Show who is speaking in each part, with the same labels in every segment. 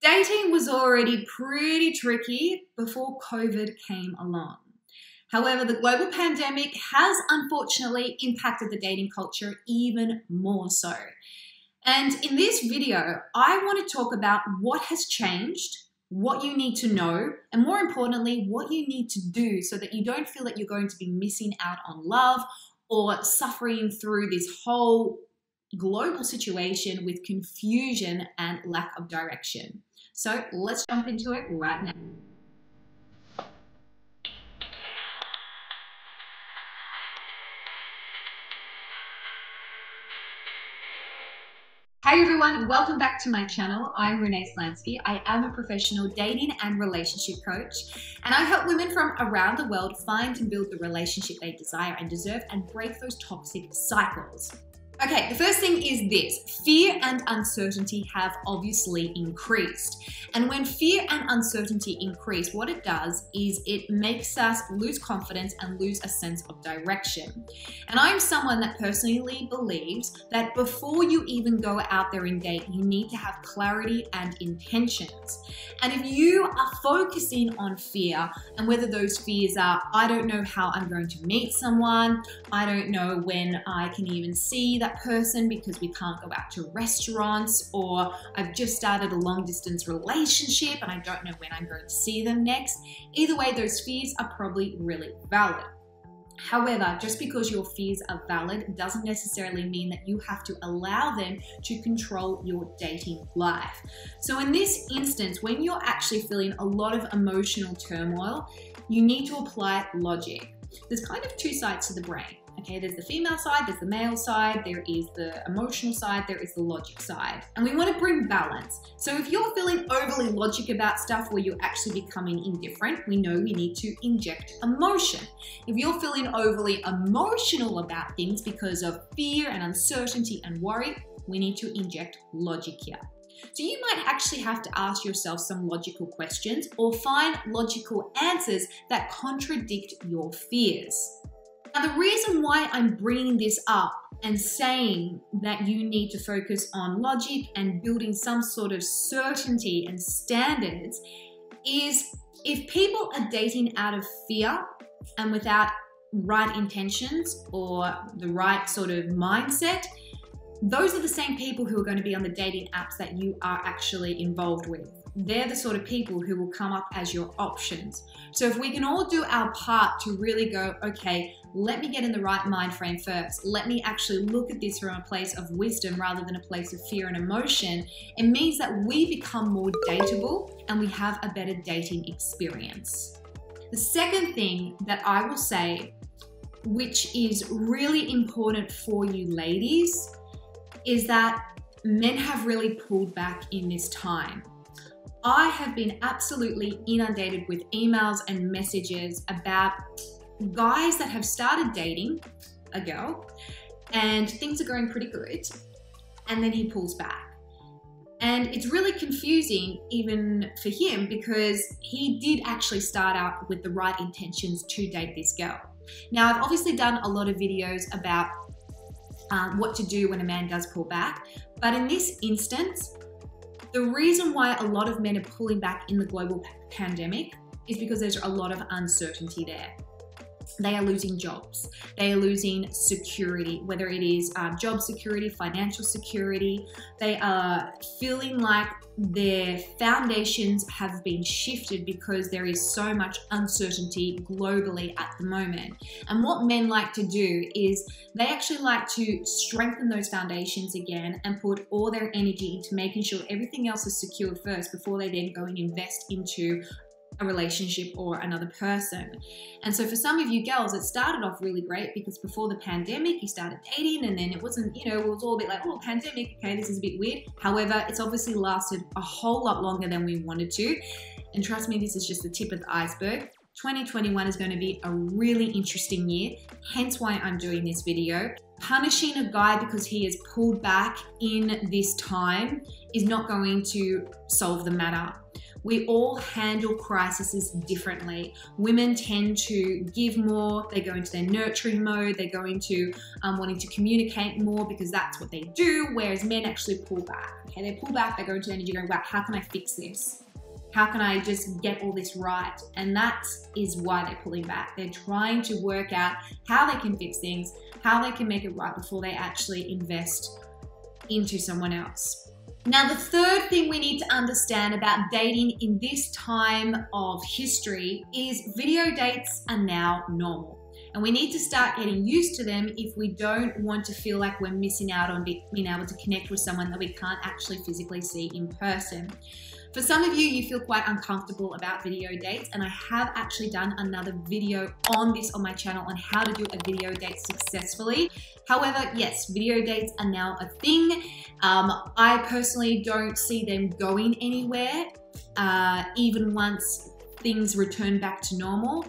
Speaker 1: Dating was already pretty tricky before COVID came along. However, the global pandemic has unfortunately impacted the dating culture even more so. And in this video, I want to talk about what has changed, what you need to know, and more importantly, what you need to do so that you don't feel that you're going to be missing out on love or suffering through this whole global situation with confusion and lack of direction. So let's jump into it right now. Hi everyone, welcome back to my channel. I'm Renee Slansky. I am a professional dating and relationship coach, and I help women from around the world find and build the relationship they desire and deserve and break those toxic cycles. Okay, the first thing is this: fear and uncertainty have obviously increased. And when fear and uncertainty increase, what it does is it makes us lose confidence and lose a sense of direction. And I'm someone that personally believes that before you even go out there and date, you need to have clarity and intentions. And if you are focusing on fear, and whether those fears are, I don't know how I'm going to meet someone, I don't know when I can even see that person because we can't go out to restaurants, or I've just started a long distance relationship and I don't know when I'm going to see them next. Either way, those fears are probably really valid. However, just because your fears are valid doesn't necessarily mean that you have to allow them to control your dating life. So in this instance, when you're actually feeling a lot of emotional turmoil, you need to apply logic. There's kind of two sides to the brain. Okay, there's the female side, there's the male side, there is the emotional side, there is the logic side. And we want to bring balance. So if you're feeling overly logic about stuff where you're actually becoming indifferent, we know we need to inject emotion. If you're feeling overly emotional about things because of fear and uncertainty and worry, we need to inject logic here. So you might actually have to ask yourself some logical questions or find logical answers that contradict your fears. Now, the reason why I'm bringing this up and saying that you need to focus on logic and building some sort of certainty and standards is if people are dating out of fear and without right intentions or the right sort of mindset, those are the same people who are going to be on the dating apps that you are actually involved with. They're the sort of people who will come up as your options. So if we can all do our part to really go, okay, let me get in the right mind frame first. Let me actually look at this from a place of wisdom rather than a place of fear and emotion. It means that we become more dateable and we have a better dating experience. The second thing that I will say, which is really important for you ladies, is that men have really pulled back in this time. I have been absolutely inundated with emails and messages about guys that have started dating a girl and things are going pretty good, and then he pulls back. And it's really confusing even for him because he did actually start out with the right intentions to date this girl. Now, I've obviously done a lot of videos about what to do when a man does pull back, but in this instance, the reason why a lot of men are pulling back in the global pandemic is because there's a lot of uncertainty there. They are losing jobs. They are losing security, whether it is job security, financial security. They are feeling like their foundations have been shifted because there is so much uncertainty globally at the moment. And what men like to do is they actually like to strengthen those foundations again and put all their energy into making sure everything else is secure first before they then go and invest into a relationship or another person. And so for some of you girls, it started off really great because before the pandemic, you started dating and then it wasn't, it was all a bit like, oh, pandemic, okay, this is a bit weird. However, it's obviously lasted a whole lot longer than we wanted to. And trust me, this is just the tip of the iceberg. 2021 is going to be a really interesting year, hence why I'm doing this video. Punishing a guy because he has pulled back in this time is not going to solve the matter. We all handle crises differently. Women tend to give more, they go into their nurturing mode, they go into wanting to communicate more because that's what they do, whereas men actually pull back. Okay, they pull back, they go into energy going, wow, how can I fix this? How can I just get all this right? And that is why they're pulling back. They're trying to work out how they can fix things, how they can make it right before they actually invest into someone else. Now, the third thing we need to understand about dating in this time of history is video dates are now normal. And we need to start getting used to them if we don't want to feel like we're missing out on being able to connect with someone that we can't actually physically see in person. For some of you, you feel quite uncomfortable about video dates, and I have actually done another video on this on my channel on how to do a video date successfully. However, yes, video dates are now a thing. I personally don't see them going anywhere, even once things return back to normal.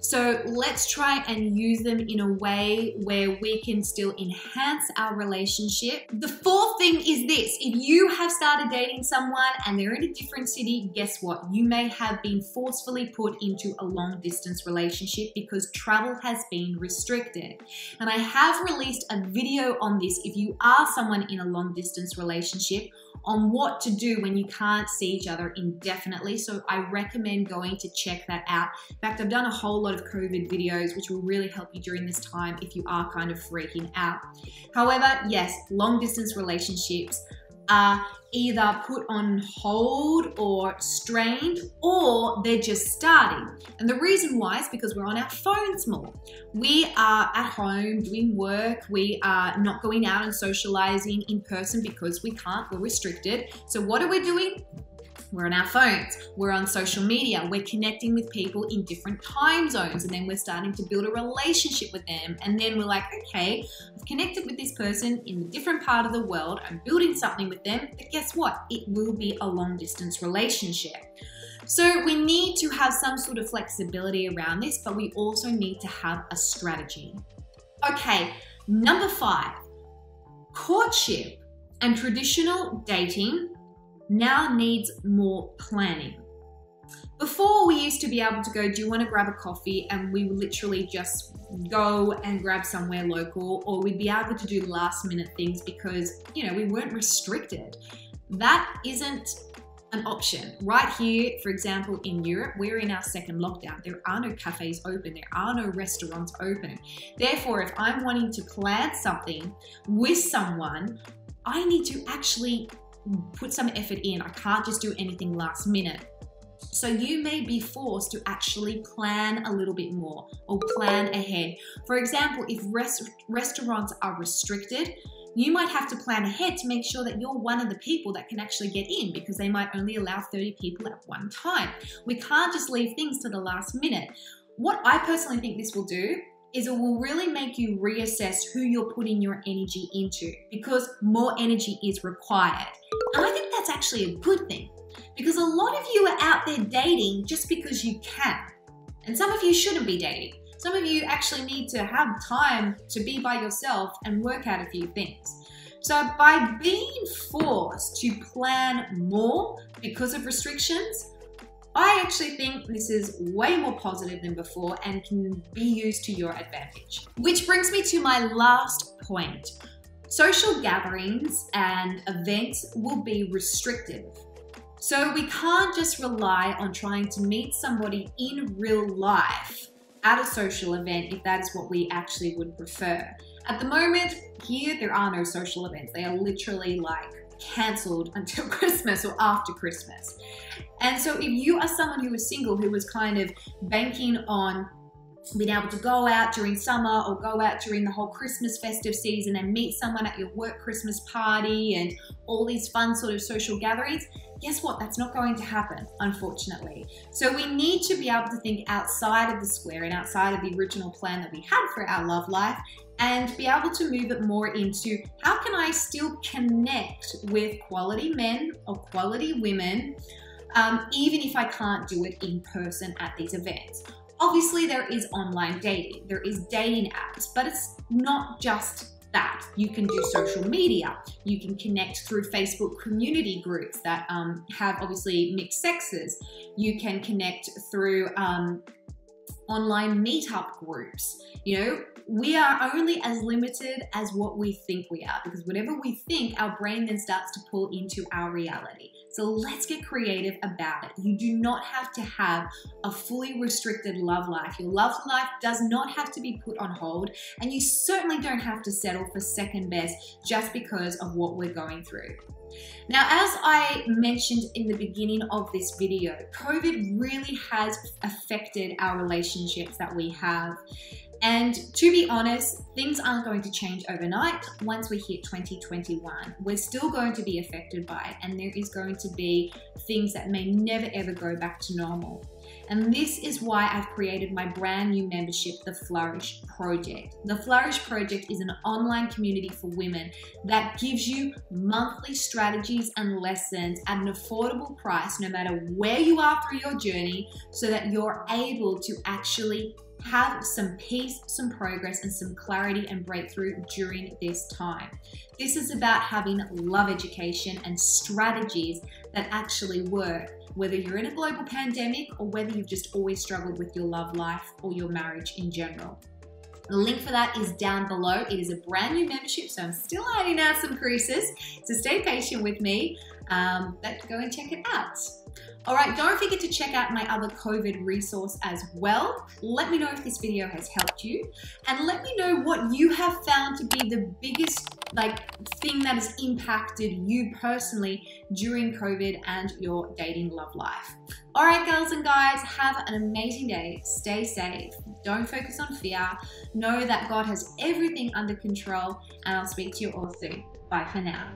Speaker 1: So let's try and use them in a way where we can still enhance our relationship. The fourth thing is this: if you have started dating someone and they're in a different city, guess what? You may have been forcefully put into a long distance relationship because travel has been restricted. And I have released a video on this if you are someone in a long distance relationship, on what to do when you can't see each other indefinitely. So I recommend going to check that out. In fact, I've done a whole lot of COVID videos, which will really help you during this time if you are kind of freaking out. However, yes, long distance relationships are either put on hold or strained, or they're just starting. And the reason why is because we're on our phones more. We are at home doing work. We are not going out and socializing in person because we can't, we're restricted. So what are we doing? We're on our phones, we're on social media, we're connecting with people in different time zones, and then we're starting to build a relationship with them. And then we're like, okay, I've connected with this person in a different part of the world, I'm building something with them, but guess what? It will be a long distance relationship. So we need to have some sort of flexibility around this, but we also need to have a strategy. Okay, number 5, courtship and traditional dating now needs more planning. Before, we used to be able to go, do you want to grab a coffee? And we would literally just go and grab somewhere local, or we'd be able to do last minute things because, you know, we weren't restricted. That isn't an option. Right here, for example, in Europe, we're in our second lockdown. There are no cafes open. There are no restaurants open. Therefore, if I'm wanting to plan something with someone, I need to actually put some effort in. I can't just do anything last minute. So you may be forced to actually plan a little bit more or plan ahead. For example, if restaurants are restricted, you might have to plan ahead to make sure that you're one of the people that can actually get in, because they might only allow 30 people at one time. We can't just leave things to the last minute. What I personally think this will do is it will really make you reassess who you're putting your energy into, because more energy is required. And I think that's actually a good thing, because a lot of you are out there dating just because you can. And some of you shouldn't be dating. Some of you actually need to have time to be by yourself and work out a few things. So by being forced to plan more because of restrictions, I actually think this is way more positive than before and can be used to your advantage. Which brings me to my last point. Social gatherings and events will be restrictive. So we can't just rely on trying to meet somebody in real life at a social event if that is what we actually would prefer. At the moment, here, there are no social events. They are literally like cancelled until Christmas or after Christmas. And so if you are someone who is single, who is kind of banking on being able to go out during summer or go out during the whole Christmas festive season and meet someone at your work Christmas party and all these fun sort of social gatherings, guess what? That's not going to happen, unfortunately. So we need to be able to think outside of the square and outside of the original plan that we had for our love life, and be able to move it more into how can I still connect with quality men or quality women, even if I can't do it in person at these events. Obviously, there is online dating, there is dating apps, but it's not just that. You can do social media. You can connect through Facebook community groups that have obviously mixed sexes. You can connect through online meetup groups. You know, we are only as limited as what we think we are, because whatever we think, our brain then starts to pull into our reality. So let's get creative about it. You do not have to have a fully restricted love life. Your love life does not have to be put on hold, and you certainly don't have to settle for second best just because of what we're going through. Now, as I mentioned in the beginning of this video, COVID really has affected our relationships that we have. And to be honest, things aren't going to change overnight once we hit 2021. We're still going to be affected by it, and there is going to be things that may never ever go back to normal. And this is why I've created my brand new membership, the Flourish Project. The Flourish Project is an online community for women that gives you monthly strategies and lessons at an affordable price, no matter where you are through your journey, so that you're able to actually have some peace, some progress, and some clarity and breakthrough during this time. This is about having love education and strategies that actually work, whether you're in a global pandemic or whether you've just always struggled with your love life or your marriage in general. The link for that is down below. It is a brand new membership, so I'm still ironing out some creases, so stay patient with me. But go and check it out. All right, don't forget to check out my other COVID resource as well. Let me know if this video has helped you, and let me know what you have found to be the biggest thing that has impacted you personally during COVID and your dating love life. All right, girls and guys, have an amazing day. Stay safe. Don't focus on fear. Know that God has everything under control, and I'll speak to you all soon. Bye for now.